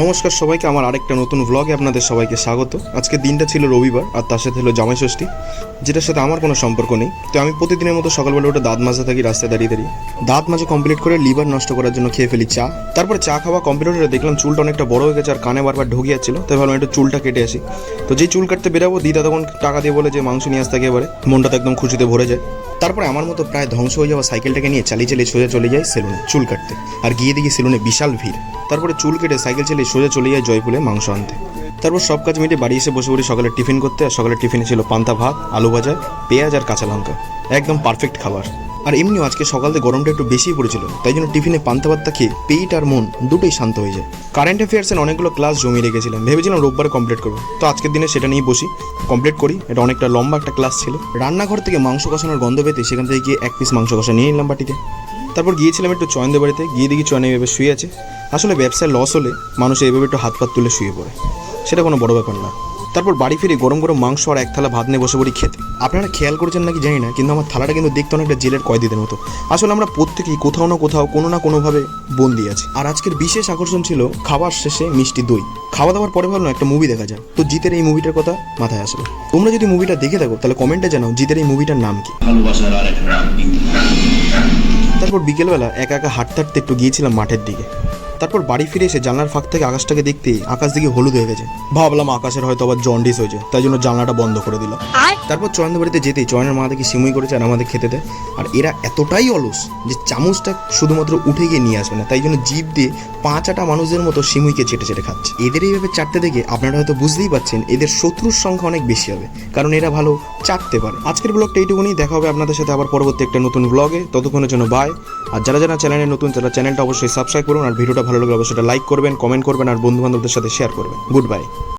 নমস্কার সবাইকে, আমার আরেকটা নতুন ব্লগে আপনাদের সবাইকে স্বাগত। আজকে দিনটা ছিল রবিবার, আর তার সাথে হলো জামাই ষষ্ঠী, যেটার সাথে আমার কোনো সম্পর্ক নেই। তো আমি প্রতিদিনের মতো সকালবেলা উঠে দাঁত মাজতে থাকি রাস্তায় দাঁড়িয়ে দাঁড়িয়ে। দাঁত মাজা কমপ্লিট করে লিভার নষ্ট করার জন্য খেয়ে ফেলি চা। তারপরে চা খাওয়া কমপ্লিট হয়ে দেখলাম চুলটা অনেকটা বড় হয়ে গেছে আর কানে বারবার ঢুকে যাচ্ছিল, তাই ভাবলাম একটু চুলটা কেটে আসি। তো যেই চুল কাটতে বেরাবো, দিদা তখন টাকা দিয়ে বলে যে মাংস নিয়ে আসতে, একেবারে মনটা তো একদম খুশিতে ভরে যায়। তারপরে আমার মতো প্রায় ধ্বংস হয়ে যাওয়া সাইকেলটাকে নিয়ে চালিয়ে চালিয়ে সোজা চলে যাই সেলুনে চুল কাটতে। আর গিয়ে দেখি সেলুনে বিশাল ভিড়। তারপরে চুল কেটে সাইকেল চালিয়ে সোজা চলে যায় জয়পুরে মাংস আনতে। তারপর সব কাজ মিটে বাড়ি এসে বসে পড়ি সকালে টিফিন করতে। আর সকালের টিফিনে ছিল পান্তা ভাত, আলু ভাজা, পেঁয়াজ আর কাঁচা লঙ্কা, একদম পারফেক্ট খাবার। আর এমনিও আজকে সকালে গরমটা একটু বেশিই পড়েছিল, তাই জন্য টিফিনে পান্তা ভাতটা খেয়ে পেট আর মন দুটোই শান্ত হয়ে যায়। কারেন্ট অ্যাফেয়ার্সের অনেকগুলো ক্লাস জমিয়ে রেখেছিলাম, ভেবেছিলাম রোববারে কমপ্লিট করবো। তো আজকের দিনে সেটা নিয়ে বসি, কমপ্লিট করি। এটা অনেকটা লম্বা একটা ক্লাস ছিল। রান্নাঘর থেকে মাংস কষানোর গন্ধ পেতে সেখান থেকে গিয়ে এক পিস মাংস কষা নিয়ে নিলাম বাটিতে। তারপর গিয়েছিলাম একটু চয়নদের বাড়িতে, গিয়ে দেখি চয়ন এভাবে শুয়ে আছে। আসলে ব্যবসায় লস হলে মানুষ এইভাবে একটু হাত পাত তুলে শুয়ে পড়ে, সেটা কোনো বড় ব্যাপার না। তারপর বাড়ি ফিরে গরম গরম মাংস আর এক থালা ভাত নিয়ে বসে পড়ি খেতে। আপনারা খেয়াল করেছেন নাকি জানি না, কিন্তু আমার থালাটা কিন্তু দেখতে অনেকটা জেলের কয়েদিদের মতো। আসলে আমরা প্রত্যেকেই কোথাও না কোথাও কোনো না কোনোভাবে বন্দি আছি। আর আজকের বিশেষ আকর্ষণ ছিল খাবার শেষে মিষ্টি দই। খাওয়া দাওয়ার পরে ভাবলাম একটা মুভি দেখা যায়। তো জিতের এই মুভিটার কথা মাথায় আসলো। তোমরা যদি মুভিটা দেখে থাকো তাহলে কমেন্টে জানাও জিতের এই মুভিটার নাম কি। তারপর বিকেলবেলা একা একা হাঁটতে হাঁটতে একটু গিয়েছিলাম মাঠের দিকে। তারপর বাড়ি ফিরে এসে জানলার ফাঁক থেকে আকাশটাকে দেখতে আকাশ দিকে হলুদ হয়ে গেছে। ভাবলাম আকাশের হয়তো আবার জন্ডিস হয়েছে, তাই জন্য জানলাটা বন্ধ করে দিলাম। তারপর চয়নের বাড়িতে যেতেই চয়নের মা দেখি সিমুই করেছে আর আমাদের খেতে দেয়। আর এরা এতটাই অলস যে চামচটা শুধুমাত্র উঠে গিয়ে নিয়ে আসবে না, তাই জন্য জিভ দিয়ে 5-8টা মানুষদের মতো সিমুইকে চেটে চেটে খাচ্ছে। এদের এইভাবে চাটতে দেখে আপনারা হয়তো বুঝতেই পারছেন এদের শত্রুর সংখ্যা অনেক বেশি হবে, কারণ এরা ভালো চাটতে পারে। আজকের ব্লগটা এইটুকুনি, দেখা হবে আপনাদের সাথে আবার পরবর্তী একটা নতুন ব্লগে। ততক্ষণের জন্য বাই। আর যারা যারা চ্যানেলে নতুন তারা চ্যানেলটা অবশ্যই সাবস্ক্রাইব করুন, আর ভিডিওটা ভালো লাগলে অবশ্যই লাইক করবেন, কমেন্ট করবেন আর বন্ধু বান্ধবদের সাথে শেয়ার করবেন। Good bye.